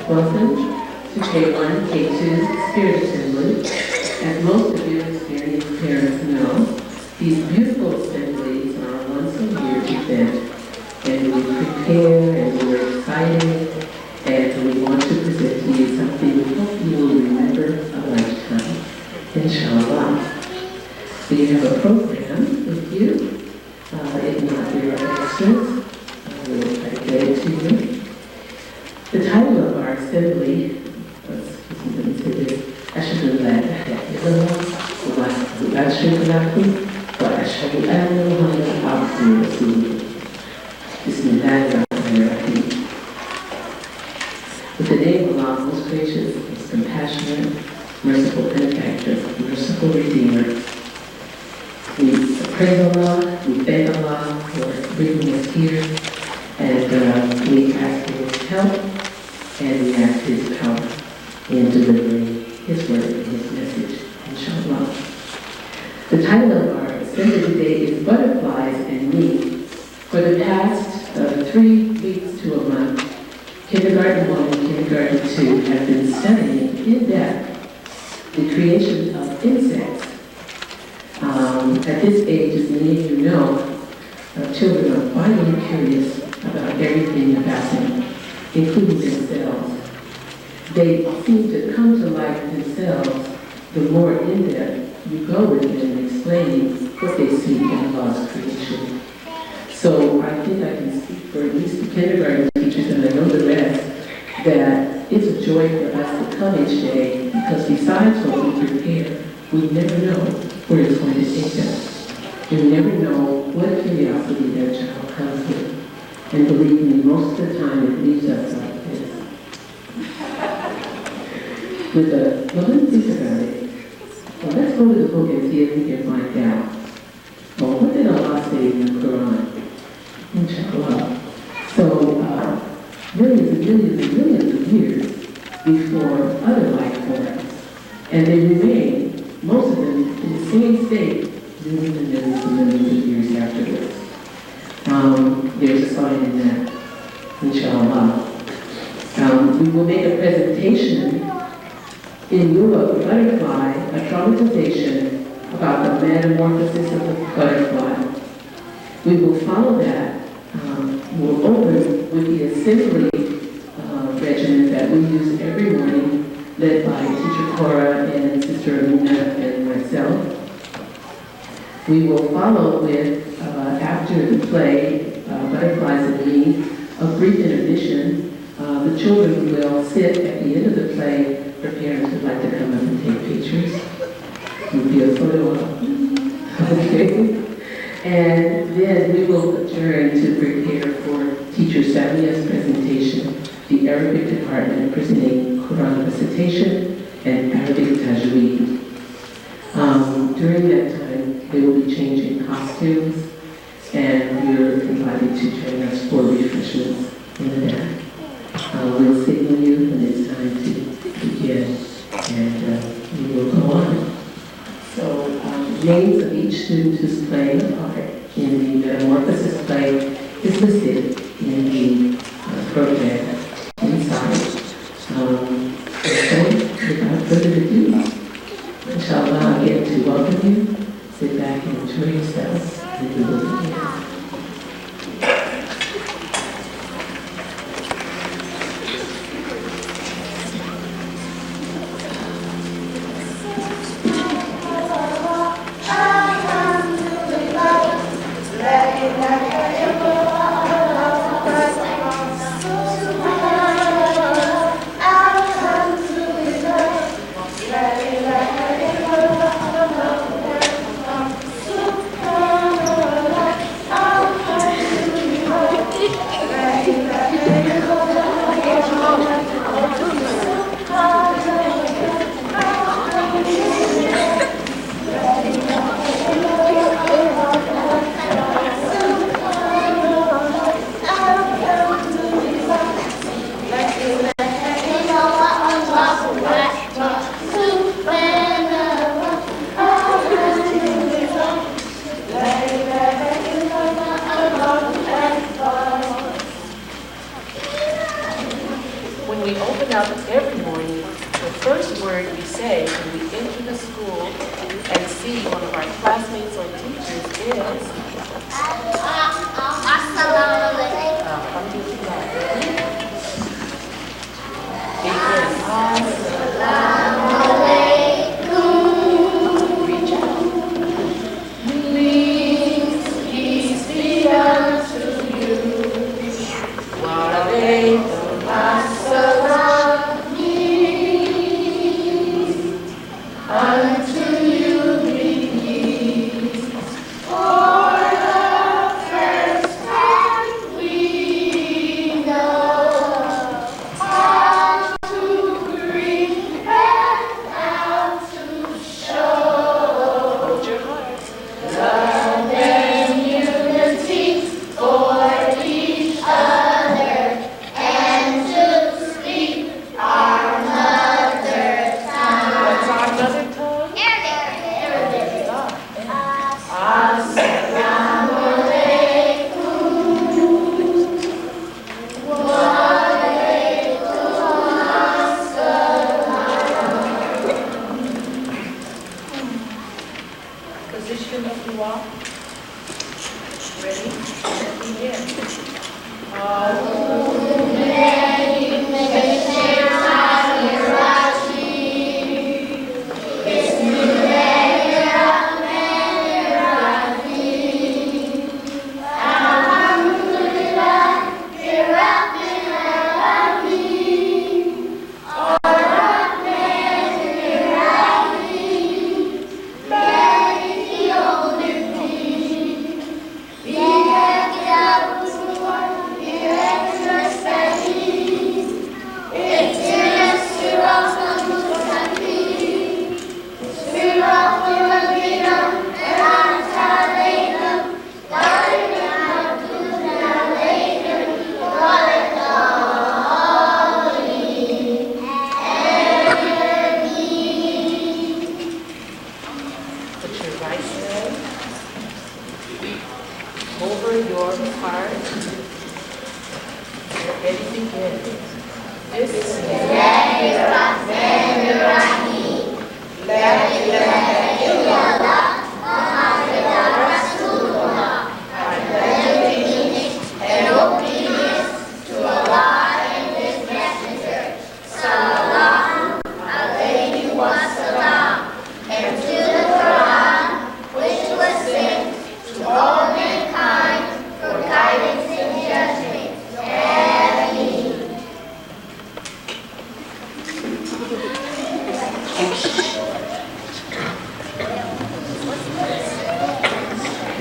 Welcome to K1, K2 Spirit Assembly. As most of you experienced parents know, these beautiful assemblies are a once-a-year event, and we prepare and we're excited, and we want to present to you something we hope you will remember a lifetime, inshallah. We have a program with you. If not, there are extras. We'll try to get it to you. The title of our assembly was, let me say this, أشهد أن لا إله إلا الله ولا شريك له وأشهد أن محمدا عبده ورسوله. بسم الله الرحمن الرحيم. With the name of Allah, most gracious, most compassionate, merciful benefactor, merciful redeemer. We praise Allah, we thank Allah for bringing us here, and we ask His help, and we ask His power in delivering His word and His message, inshallah. The title of our assembly today is Butterflies and Me. For the past 3 weeks to a month, Kindergarten 1 and Kindergarten 2 have been studying in depth the creation of insects. At this age, as many of you know, children are finally curious about everything about them, including themselves. They seem to come to life themselves the more in depth you go with them explaining what they see in Allah's creation. So I think I can speak for at least the kindergarten teachers, and I know the rest, that it's a joy for us to come each day, because besides what we prepare, we never know where it's going to take us. You never know what curiosity that child comes with. And believe me, most of the time it leaves us like this. Well, let's think about it. Well, let's go to the book and see if we can find out. Well, what did Allah say in the Quran? Inshallah. So, millions of millions and millions of years before other life forms. And they remain, most of them, in the same state millions and millions and millions of years afterwards. There's a sign in that, inshallah. We will make a presentation in lieu of the butterfly, a dramatization about the metamorphosis of the butterfly. We will follow that. We'll open with the assembly regimen that we use every morning, led by Teacher Clara and Sister Amina and myself. We will follow with, after the play, Butterflies and Me, a brief intermission. The children will sit at the end of the play. Their parents would like to come up and take pictures. It will be a photo op. Okay. And then we will adjourn to prepare for Teacher Samia's presentation, the Arabic department presenting Quran recitation and Arabic tajweed. During that time, they will be changing costumes, and you're invited to join us for refreshments in the back. We'll signal you when it's time to begin, and we will go on. So, names of each student who's playing a part in the Metamorphosis play is listed in the program inside. So, without further ado, inshallah, I get to welcome you. Sit back and enjoy yourselves, and we will begin. For the first time we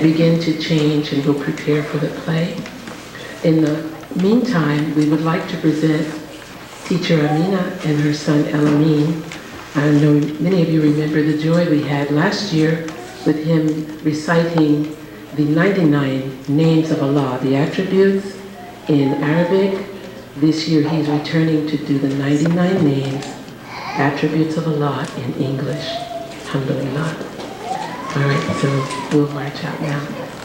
begin to change and will prepare for the play. In the meantime, we would like to present teacher Amina and her son Elamin. I know many of you remember the joy we had last year with him reciting the 99 names of Allah, the attributes in Arabic. This year he's returning to do the 99 names, attributes of Allah in English. Alhamdulillah. All right, so we'll march out now.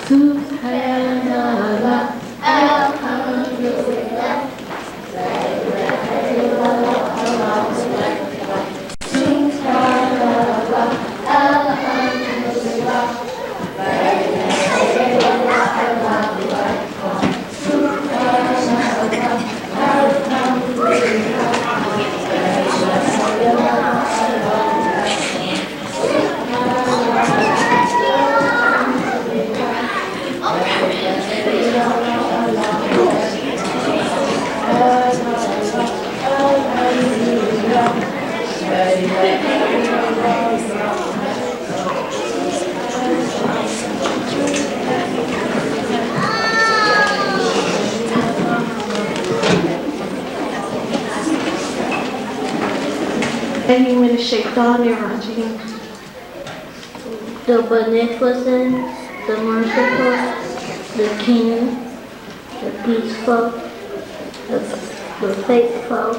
Subhanallah, alhamdulillah. The beneficent, the merciful, the king, the peaceful, the faithful,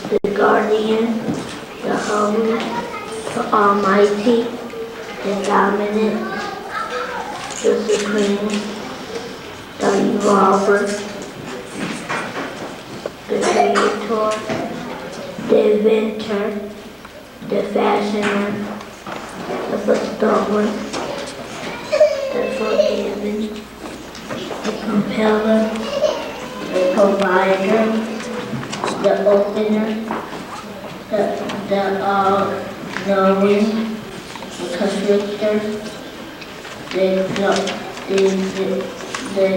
the guardian, the holy, the almighty, the dominant, the supreme, the evolver, the creator, the inventor, the fashioner, the bestower, the forgiven, the compeller, the provider, the opener, the all-knowing, the constrictor, the exalter, the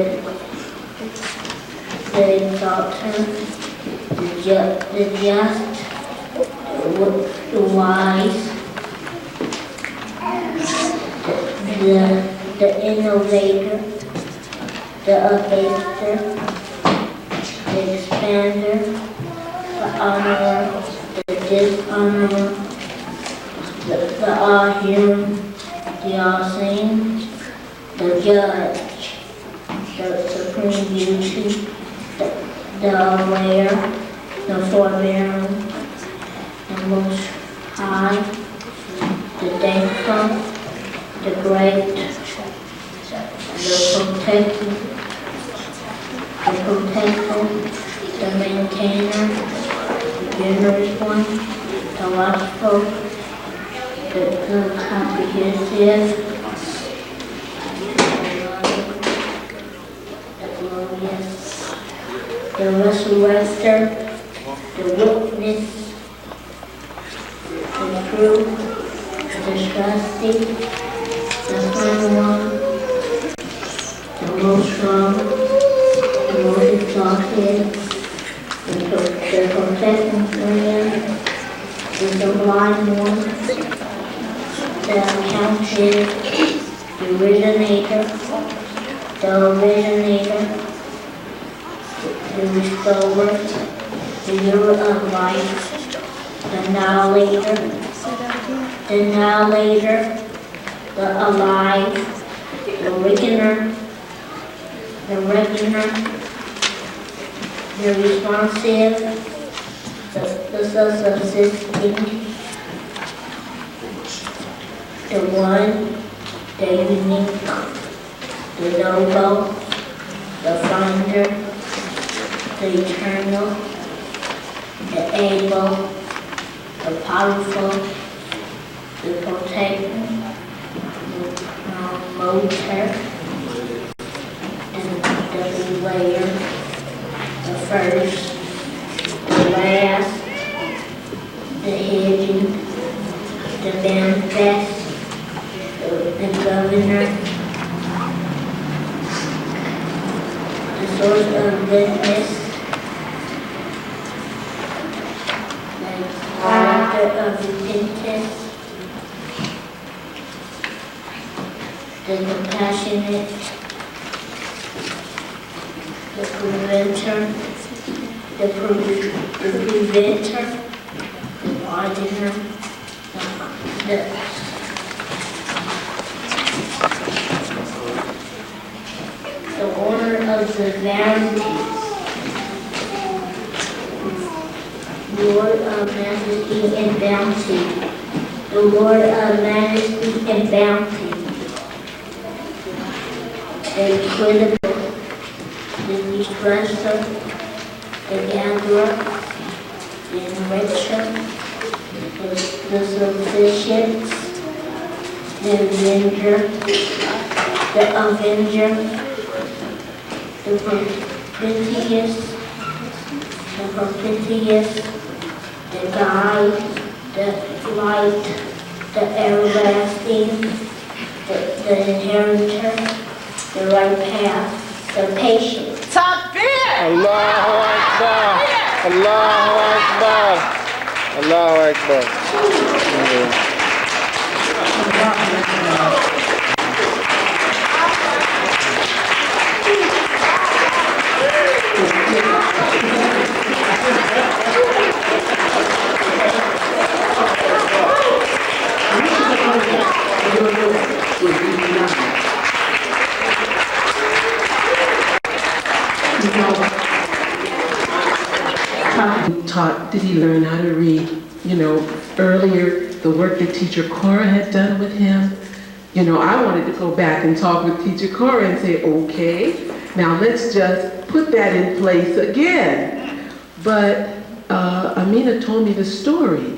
just, the wise, the innovator, the abaster, the expander, the honorer, the dishonorer, the all-hearing, the all-seeing, the judge, the supreme beauty, the aware, the forbearing, the most high, the thankful, the great, the protector, the maintainer, the generous one, the watchful, the comprehensive, the glorious, the resurrector, the witness, the true, the trusty, the firm one, the most strong, the most exalted, the protecting friend, the sublime one, the accounted, the originator, the restorer, the giver of life, the annihilator, the alive, the reckoner, the responsive, the self-subsisting, the one, the unique, the noble, the finder, the eternal, the able, the powerful, the protector, the promoter, the layer, the first, the last, the hidden, the manifest, the governor, the source of goodness, the author of repentance, the compassionate, the preventer, the pardoner, the owner of the guarantees, Lord of majesty and bounty, the Lord of majesty and bounty, the equitable, the distresser, the gatherer, the enricher, the sufficient, the avenger, the propitious, the guide, the light, the everlasting, the inheritor, the right path, the patient. Allahu Akbar. Allahu Akbar. Allahu Akbar. Did he learn how to read? Earlier, the work that teacher Cora had done with him. I wanted to go back and talk with teacher Cora and say, okay, now let's just put that in place again. But Amina told me the story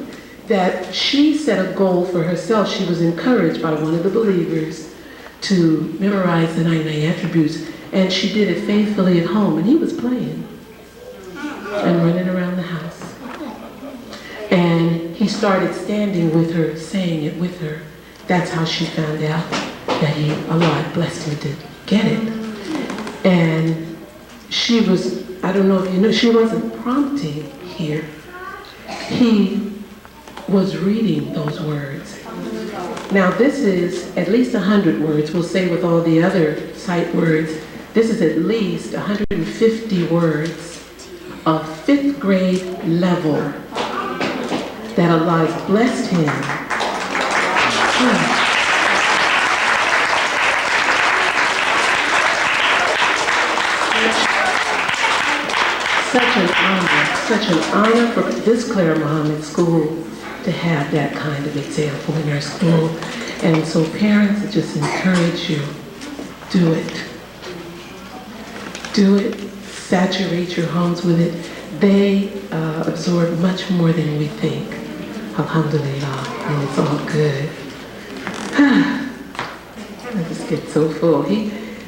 that she set a goal for herself. She was encouraged by one of the believers to memorize the 99 attributes, and she did it faithfully at home, and he was playing and running around the house. And he started standing with her, saying it with her. That's how she found out that Allah had blessed him to get it. And she was, I don't know if you know, she wasn't prompting here. He was reading those words. Now this is at least 100 words. We'll say with all the other sight words, this is at least 150 words of 5th grade level that Allah has blessed him. Such an honor for this Clara Mohammed School to have that kind of example in our school. And so parents, I just encourage you, do it. Do it. Saturate your homes with it. They absorb much more than we think. Alhamdulillah. And it's all good. I just get so full.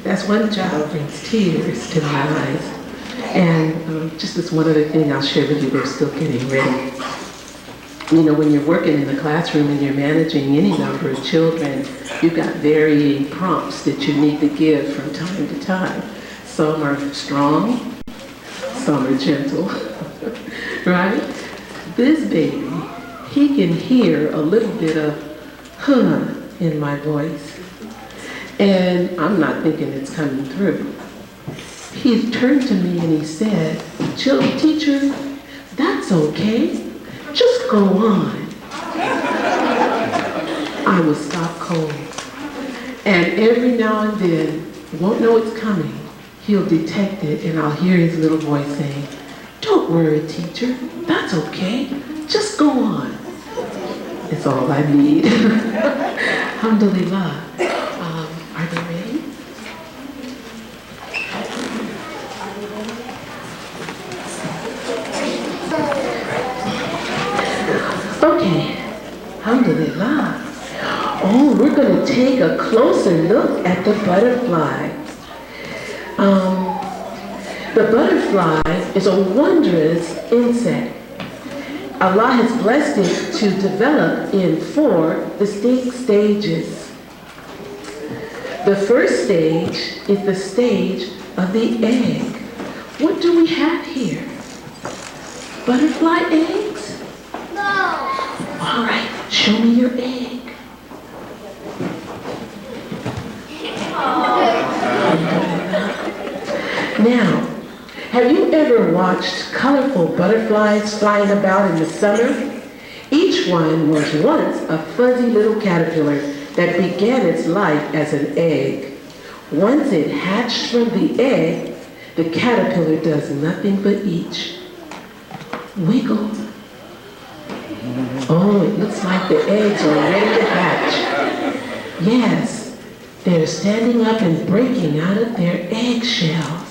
That's one child brings tears to my eyes. And just this one other thing I'll share with you, they're still getting ready. When you're working in the classroom and you're managing any number of children, you've got varying prompts that you need to give from time to time. Some are strong, some are gentle, right? This baby, he can hear a little bit of in my voice, and I'm not thinking it's coming through. He turned to me and he said, teacher, that's okay. Just go on. I was stopped cold. And every now and then, won't know it's coming, he'll detect it and I'll hear his little voice saying, don't worry, teacher, that's okay. Just go on. It's all I need. Alhamdulillah. Are they ready? Okay, alhamdulillah. Oh, we're going to take a closer look at the butterfly. The butterfly is a wondrous insect. Allah has blessed it to develop in 4 distinct stages. The first stage is the stage of the egg. What do we have here? Butterfly eggs? All right, show me your egg. Now, have you ever watched colorful butterflies flying about in the summer? Each one was once a fuzzy little caterpillar that began its life as an egg. Once it hatched from the egg, the caterpillar does nothing but eat. Wiggle. Oh, it looks like the eggs are ready to hatch. Yes, they're standing up and breaking out of their eggshells.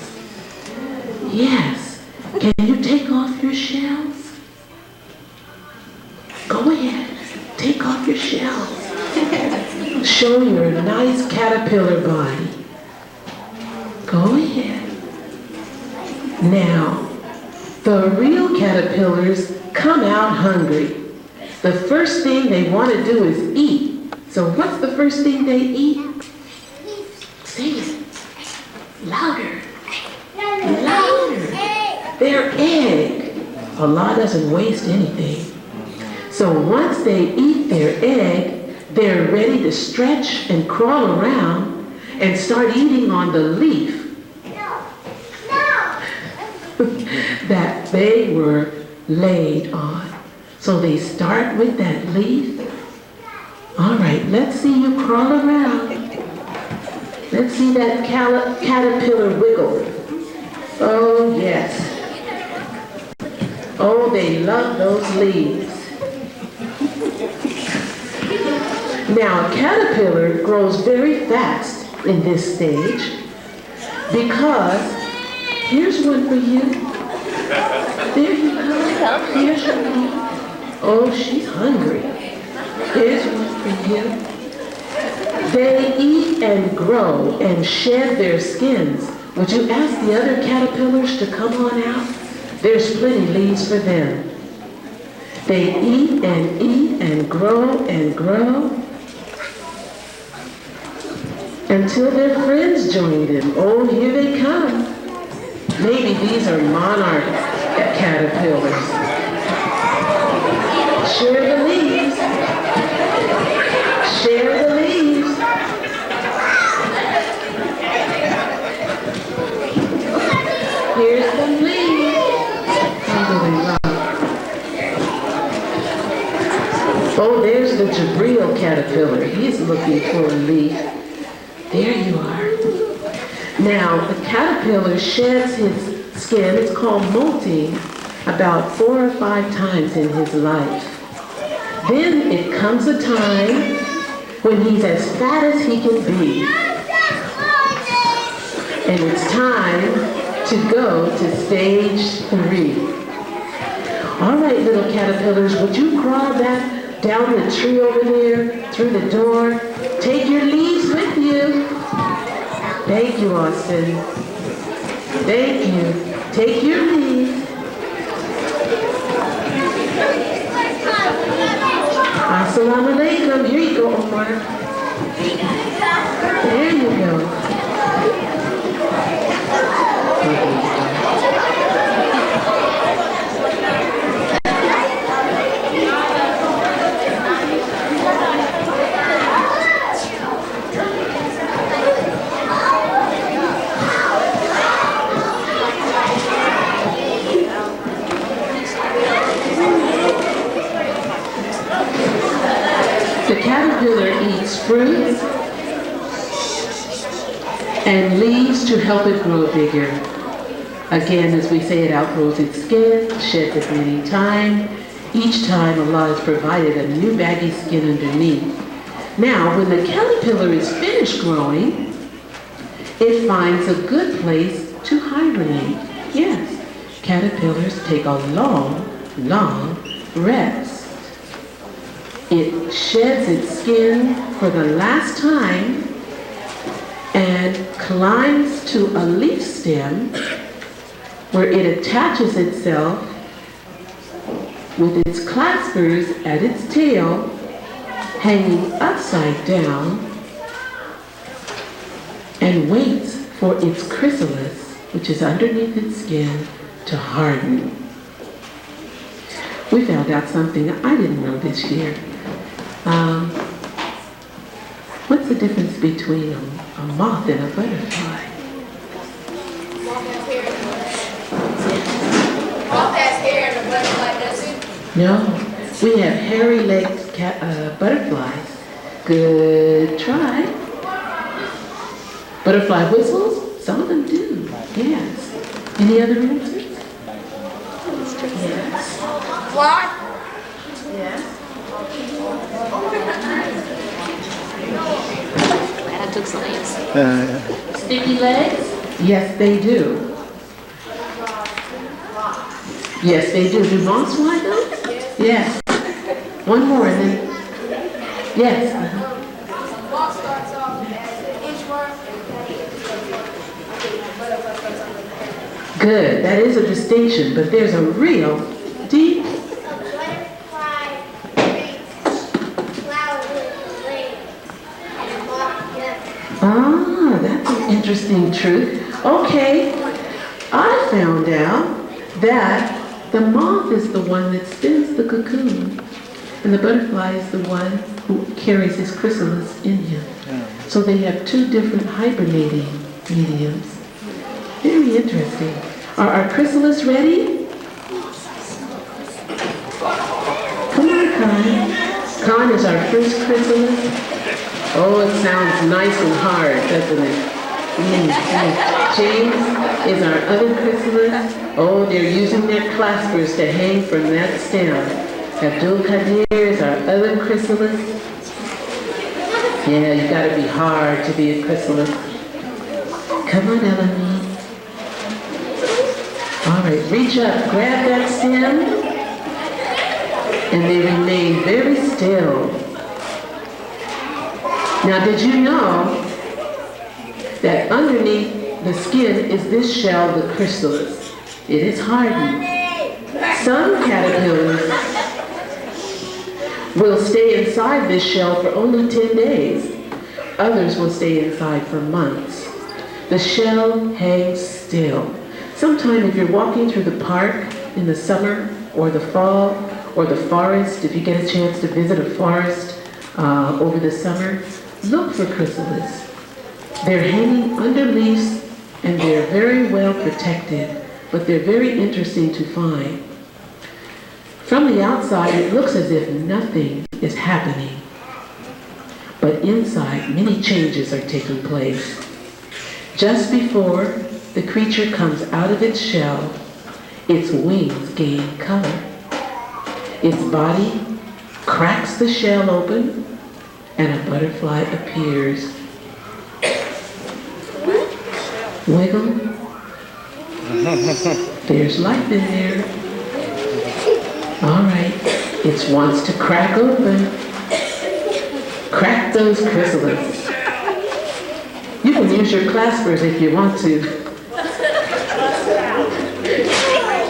Yes, can you take off your shells? Go ahead, take off your shells. Show your nice caterpillar body. Go ahead. Now, the real caterpillars come out hungry. The first thing they want to do is eat. So what's the first thing they eat? Say it. Louder. Louder. Their egg. Allah doesn't waste anything. So once they eat their egg, they're ready to stretch and crawl around and start eating on the leaf that they were laid on. So they start with that leaf. All right, let's see you crawl around. Let's see that caterpillar wiggle. Oh, yes. Oh, they love those leaves. Now, a caterpillar grows very fast in this stage because, here's one for you. There you go. Here's one. Oh, she's hungry. Here's one for you. They eat and grow and shed their skins. Would you ask the other caterpillars to come on out? There's plenty leaves for them. They eat and grow until their friends join them. Oh, here they come. Maybe these are monarch caterpillars. Share the leaves. Share the leaves. Here's the leaves. Oh, there's the Jabril caterpillar. He's looking for a leaf. There you are. Now, the caterpillar sheds his skin, it's called molting, about 4 or 5 times in his life. Then it comes a time when he's as fat as he can be. And it's time to go to stage 3. All right, little caterpillars, would you crawl back down the tree over there, through the door? Take your leaves with you. Thank you, Austin. Thank you. Take your leaves. Assalamu alaikum. Here you go, Omar. There you go. The caterpillar eats fruits and leaves to help it grow bigger. Again, as we say, it outgrows its skin, sheds it many times. Each time Allah has provided a new baggy skin underneath. Now, when the caterpillar is finished growing, it finds a good place to hibernate. Yes, caterpillars take a long, long rest. It sheds its skin for the last time and climbs to a leaf stem where it attaches itself with its claspers at its tail hanging upside down and waits for its chrysalis, which is underneath its skin, to harden. We found out something I didn't know this year. What's the difference between a moth and a butterfly? No. We have hairy-legged butterflies. Good try. Butterfly whistles? Some of them do. Yes. Any other answers? Yes. What? Yes. I took some names. Sticky legs? Yes, they do. Yes, they do. Do moths fly those? Yes. One more and then. Yes. Moth starts off as an inchworm and Good. That is a distinction, but there's a real deep. butterfly makes flowers with legs and a moth doesn't. Ah, that's an interesting truth. Okay. I found out that the moth is the one that spins the cocoon, and the butterfly is the one who carries his chrysalis in him. So they have two different hibernating mediums. Very interesting. Are our chrysalis ready? Come on, Khan. Khan is our first chrysalis. Oh, it sounds nice and hard, doesn't it? James is our other chrysalis. Oh, they're using their claspers to hang from that stem. Abdul Qadir is our other chrysalis. Yeah, you gotta be hard to be a chrysalis. Come on, Elamine. All right, reach up, grab that stem, and they remain very still. Now, did you know that underneath the skin is this shell, the chrysalis? It is hardened. Some caterpillars will stay inside this shell for only 10 days. Others will stay inside for months. The shell hangs still. Sometime if you're walking through the park in the summer or the fall or the forest, if you get a chance to visit a forest over the summer, look for chrysalis. They're hanging under leaves and they're very well protected, but they're very interesting to find. From the outside, it looks as if nothing is happening. But inside, many changes are taking place. Just before the creature comes out of its shell, its wings gain color. Its body cracks the shell open, and a butterfly appears. Wiggle. There's life in there. All right, it wants to crack open. Crack those chrysalis. You can use your claspers if you want to.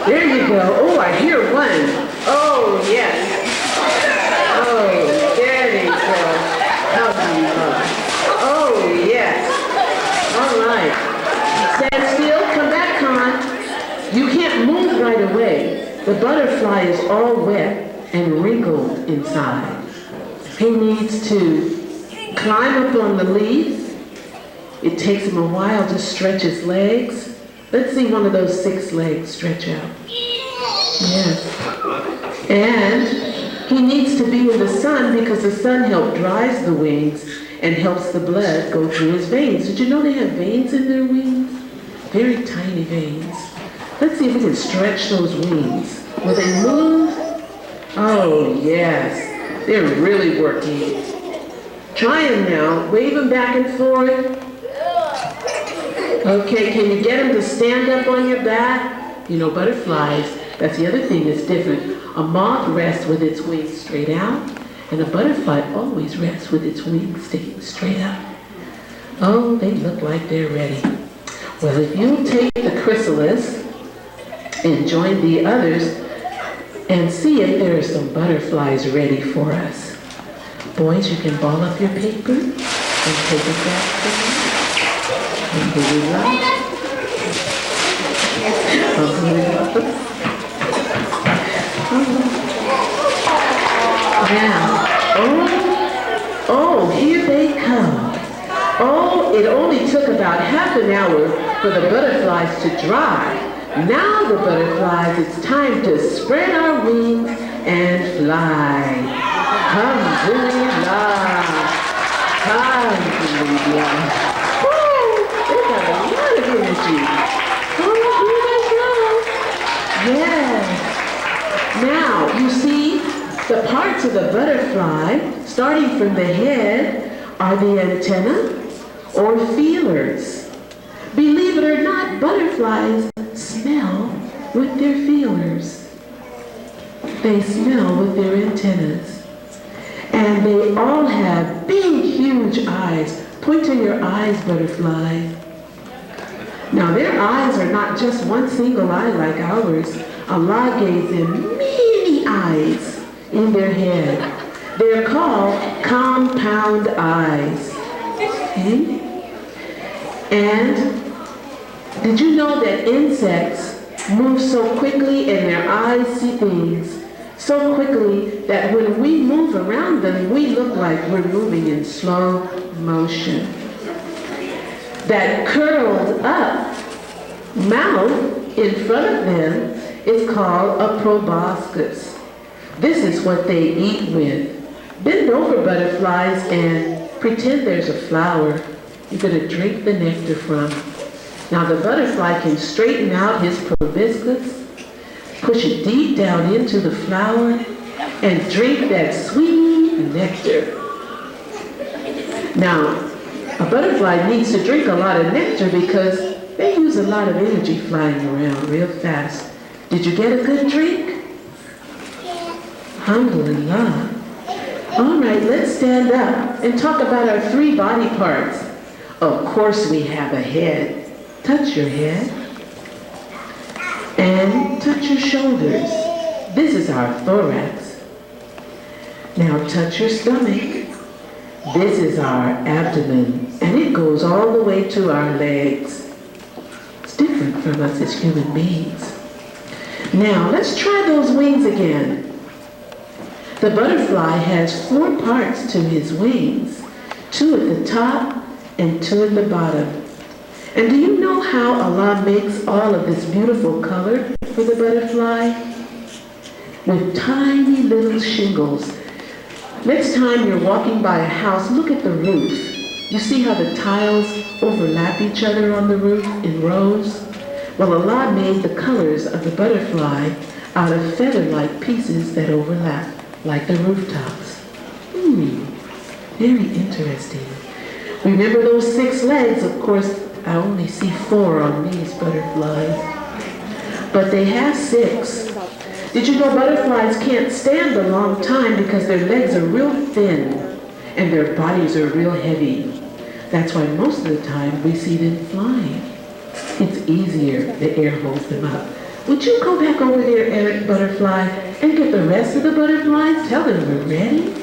There you go. Oh, I hear one. Oh, yes. Oh, there they go. Oh, yes. All right. Stand still. Come back, Con. You can't move right away. The butterfly is all wet and wrinkled inside. He needs to climb up on the leaf. It takes him a while to stretch his legs. Let's see one of those 6 legs stretch out. Yes. And he needs to be in the sun because the sun helps dries the wings and helps the blood go through his veins. Did you know they have veins in their wings? Very tiny veins. Let's see if we can stretch those wings. Will they move? Oh, yes. They're really working. Try them now. Wave them back and forth. Okay, can you get them to stand up on your back? You know, butterflies, that's the other thing that's different. A moth rests with its wings straight out, and a butterfly always rests with its wings staying straight up. Oh, they look like they're ready. Well, if you'll take the chrysalis and join the others and see if there are some butterflies ready for us. Boys, you can ball up your paper and take it back to me. And here we go. Now, oh, here they come. Oh, it only took about half an hour for the butterflies to dry. Now the butterflies, it's time to spread our wings and fly. Alhamdulillah. Alhamdulillah. Woo! They got a lot of energy. Oh, here they go. Yes. Now, you see, the parts of the butterfly, starting from the head, are the antenna or feelers. Believe it or not, butterflies smell with their feelers. They smell with their antennas. And they all have big, huge eyes. Point to your eyes, butterfly. Now, their eyes are not just one single eye like ours. Allah gave them many eyes in their head. They're called compound eyes. Okay? And did you know that insects move so quickly and their eyes see things so quickly that when we move around them, we look like we're moving in slow motion? That curled up mouth in front of them is called a proboscis. This is what they eat with. Bend over, butterflies, and pretend there's a flower you're going to drink the nectar from. Now the butterfly can straighten out his proboscis, push it deep down into the flower, and drink that sweet nectar. Now, a butterfly needs to drink a lot of nectar because they use a lot of energy flying around real fast. Did you get a good drink? Alhamdulillah. All right, let's stand up and talk about our 3 body parts. Of course we have a head. Touch your head. And touch your shoulders. This is our thorax. Now touch your stomach. This is our abdomen. And it goes all the way to our legs. It's different from us as human beings. Now let's try those wings again. The butterfly has 4 parts to his wings, 2 at the top and 2 at the bottom. And do you know how Allah makes all of this beautiful color for the butterfly? With tiny little shingles. Next time you're walking by a house, look at the roof. You see how the tiles overlap each other on the roof in rows? Well, Allah made the colors of the butterfly out of feather-like pieces that overlap, like the rooftops. Very interesting. Remember those 6 legs? Of course, I only see 4 on these butterflies. But they have 6. Did you know butterflies can't stand a long time because their legs are real thin and their bodies are real heavy? That's why most of the time we see them flying. It's easier, the air holds them up. Would you go back over there, Eric Butterfly, and get the rest of the butterflies? Tell them we're ready.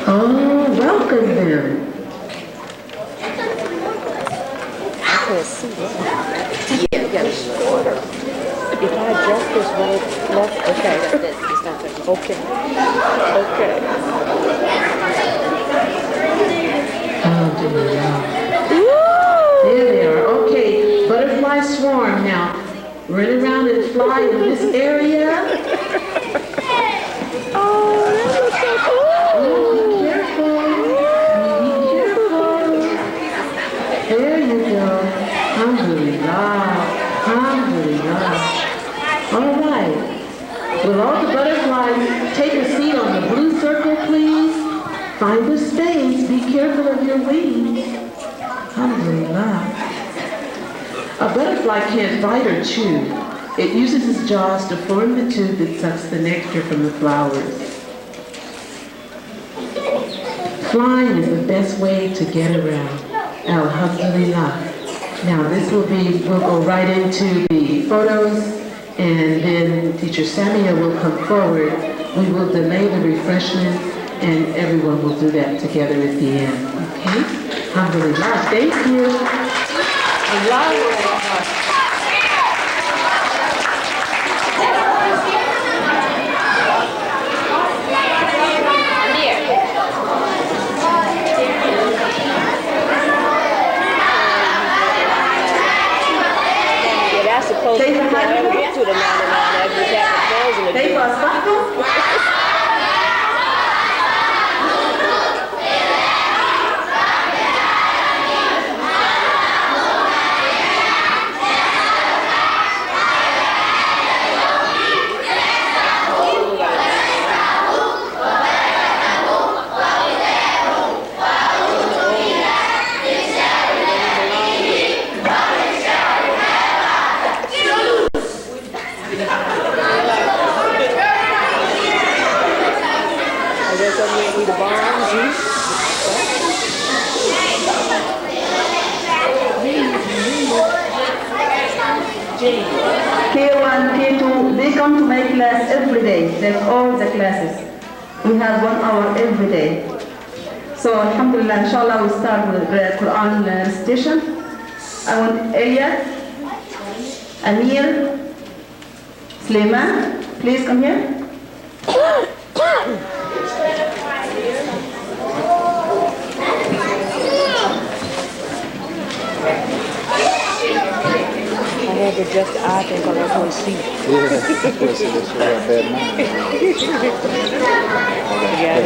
Oh, welcome them. If I adjust this one left, okay. Okay. Alhamdulillah. There they are. Okay, butterfly swarm now. Run around and fly in this area. Oh, that looks so cool. Oh, be careful. Be careful. There you go. Alhamdulillah. Alhamdulillah. All right. Will all the butterflies take a seat on the blue circle, please? Find the space. Be careful of your wings. Alhamdulillah. A butterfly can't bite or chew. It uses its jaws to form the tube that sucks the nectar from the flowers. Flying is the best way to get around. Alhamdulillah. Now we'll go right into the photos, and then Teacher Samia will come forward. We will delay the refreshments, and everyone will do that together at the end. Okay? Alhamdulillah. Thank you. Allahu Akbar. Yeah, that's supposed to كيف go حالكم؟ get to the 99 as we have the frozen كيف again. أصبحتم؟ I guess I'm going to eat a bomb juice. K1, K2, they come to my class every day, like all the classes. We have 1 hour every day. So Alhamdulillah, inshallah, we start with the Quran recitation. I want Elia, Amir, Suleiman, please come here. I had to adjust the eye thing because I couldn't see. Yeah.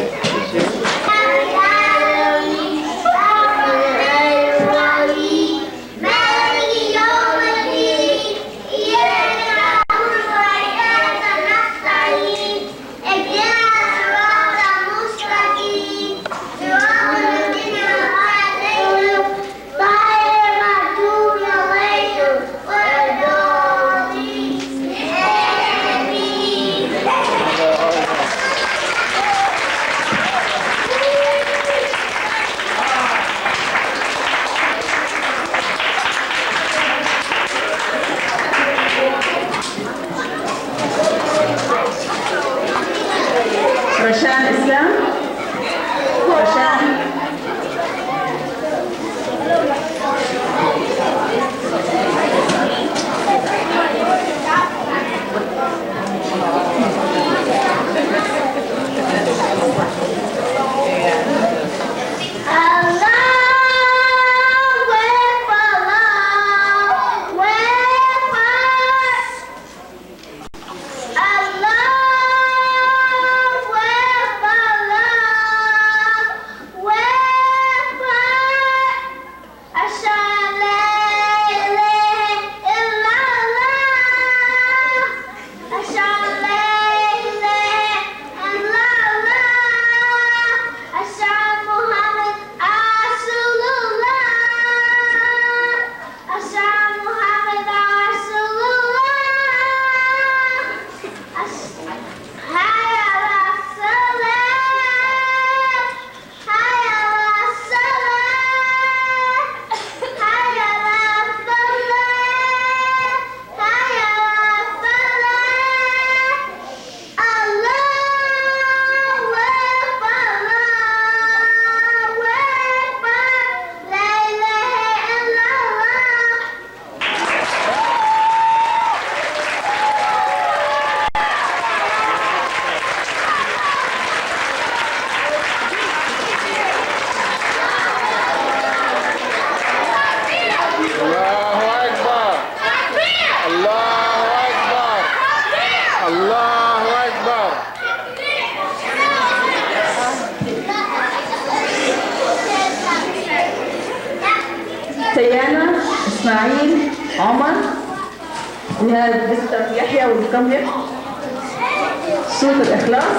Rashan Islam. Rashan. Tayana, Ismail, Omar. We have Mr. Yahya will come here. Surah Al-Ikhlas.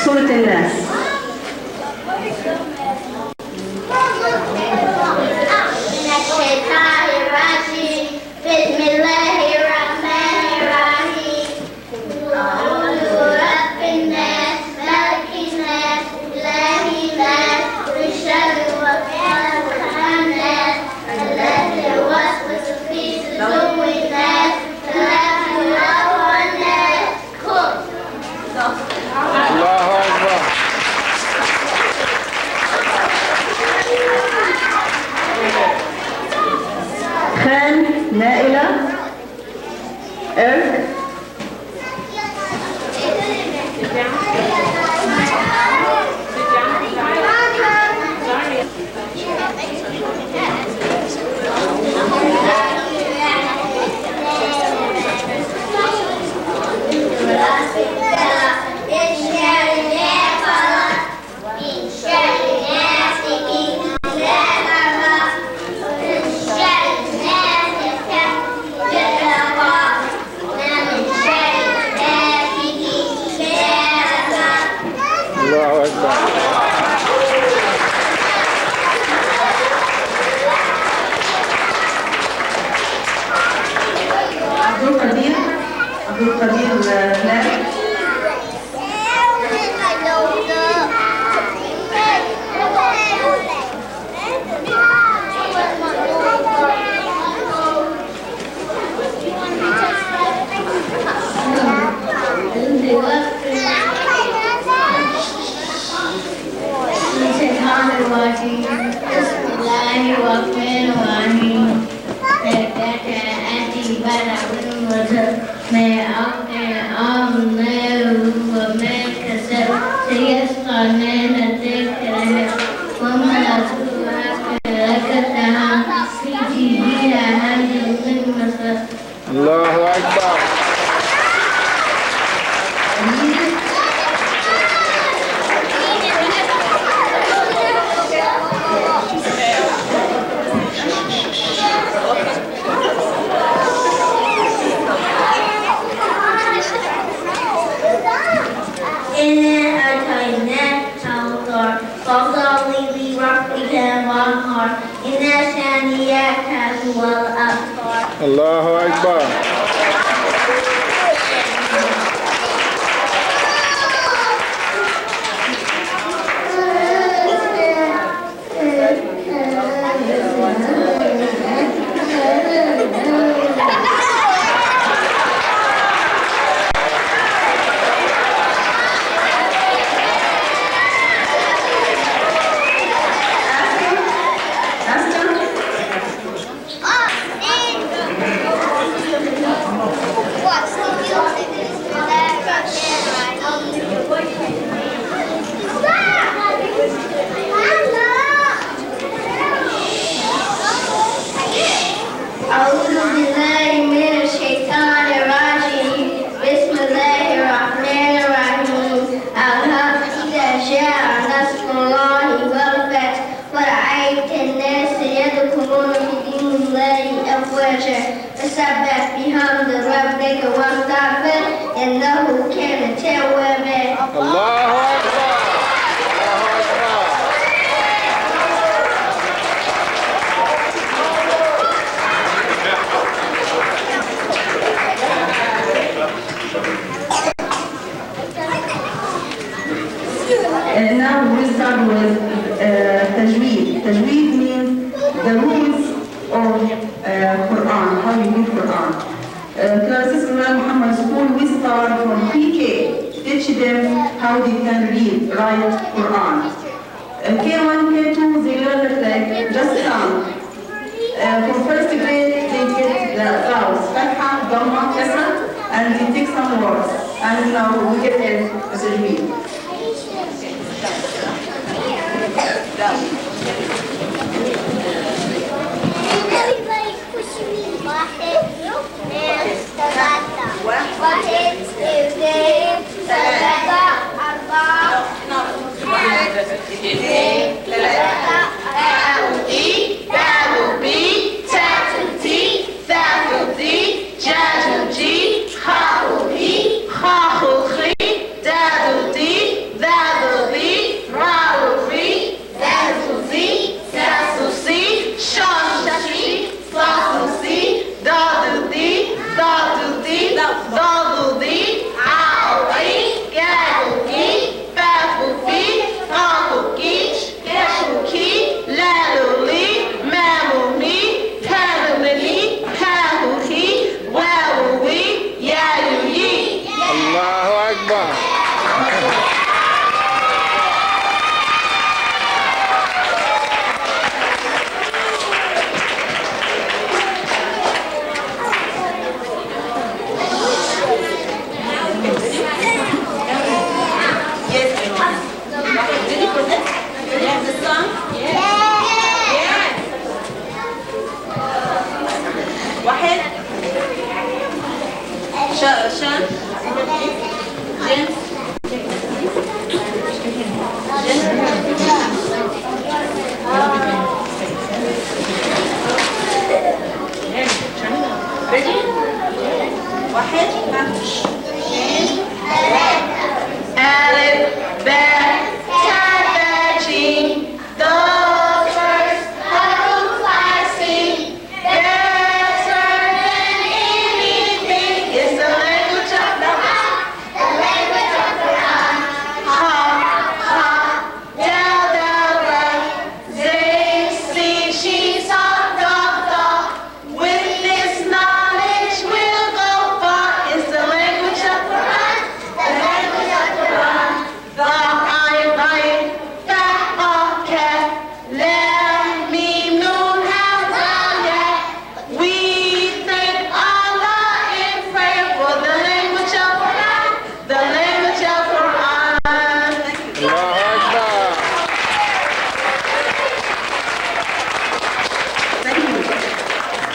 سورة الناس. نائلة إرك الله أكبر. Now we start with tajweed. Tajweed means the rules of Quran, how you read Quran. Clara Mohammed School, we start from PK, teach them how they can read, write Quran. K1, K2, they learn it like just count. For first grade, they get the vowels, Fatha, Dhamma, Kasra, and they take some words. And now we get a tajweed. Everybody push me. واحد اثنين ثلاثة أربعة اثنين ثلاثة أعودي تعودي تعودي تعودي جاجوجي خاخوخي خاخوخي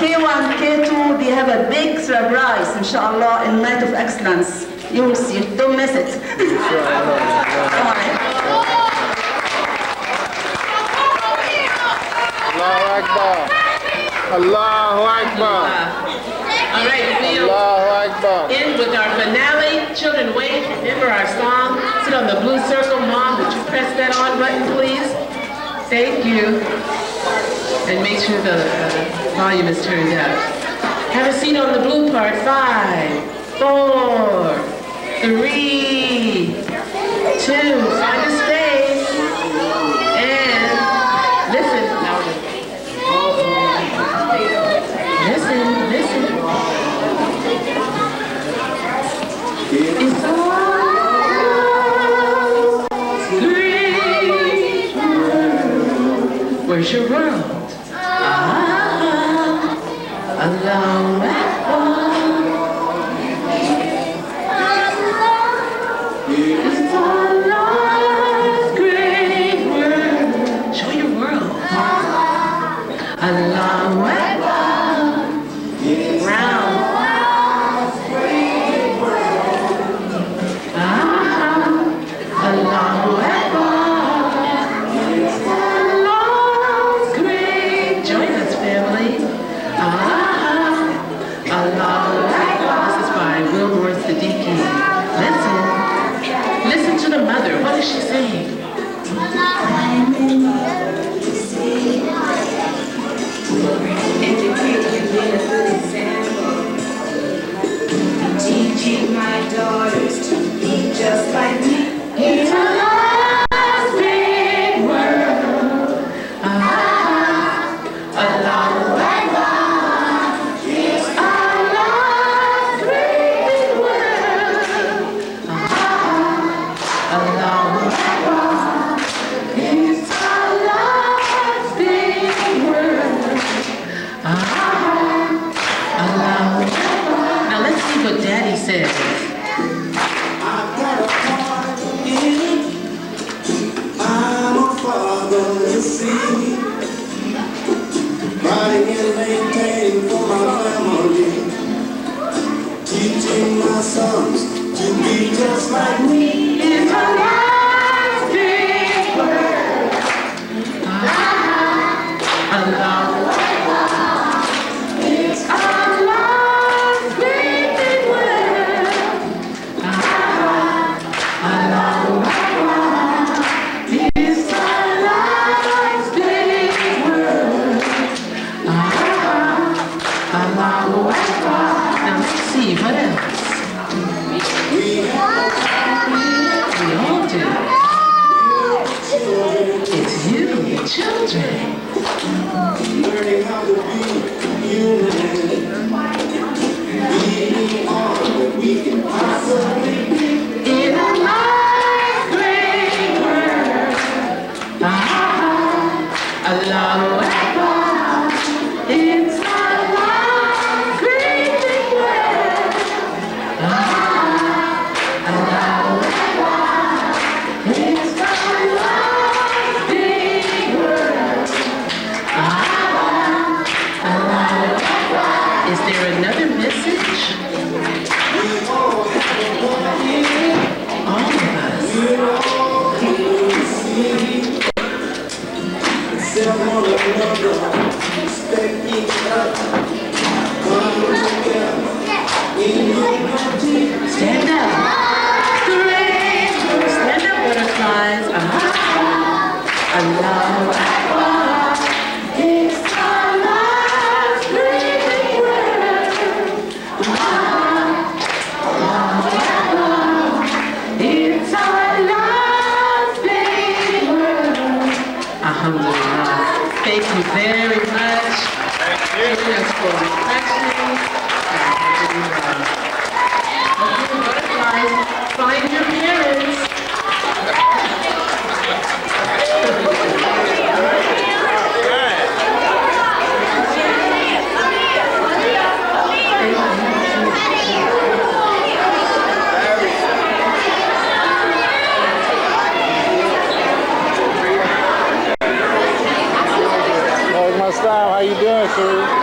K1, K2, they have a big surprise, inshallah, in Night of Excellence. You will see, don't miss it. Come on. Allahu Akbar. Allahu Akbar. All right, we'll Allahu Akbar. end with our finale. Children, wave, remember our song. Sit on the blue circle. Mom, would you press that on button, please? Thank you. And make sure the volume is turned up. Have a seat on the blue part. 5, 4, 3, 2. Find a space. And listen. Listen, listen. It's all green. Where's your world? Allahu Akbar. It's Allah's great world. Show your world. Allahu Akbar. Round. Allahu Akbar. Allah's great. Join us, family. Allahu Akbar. This is by Wilbur Siddiqui. Listen to the mother. What is she saying? Teaching my daughters to be just like me. It's Allah's big world. Allahu Akbar. It's Allah's great world. Allahu Akbar. It's Allah's big world. Allahu Akbar. Now let's see what Daddy says. I'm a father, you see, writing and maintaining for my family, teaching my sons to be just like me. It's Allah's Respect each other. Come together. In unity. Stand up. Hooray. Stand up, butterflies. Allahu Akbar. It's Allah's breathing word. Allahu Akbar. It's Allah's breathing word. Alhamdulillah. Thank you very much. Thank you for refreshing. Okay, butterflies, find your parents. That was my style. How you doing, sir?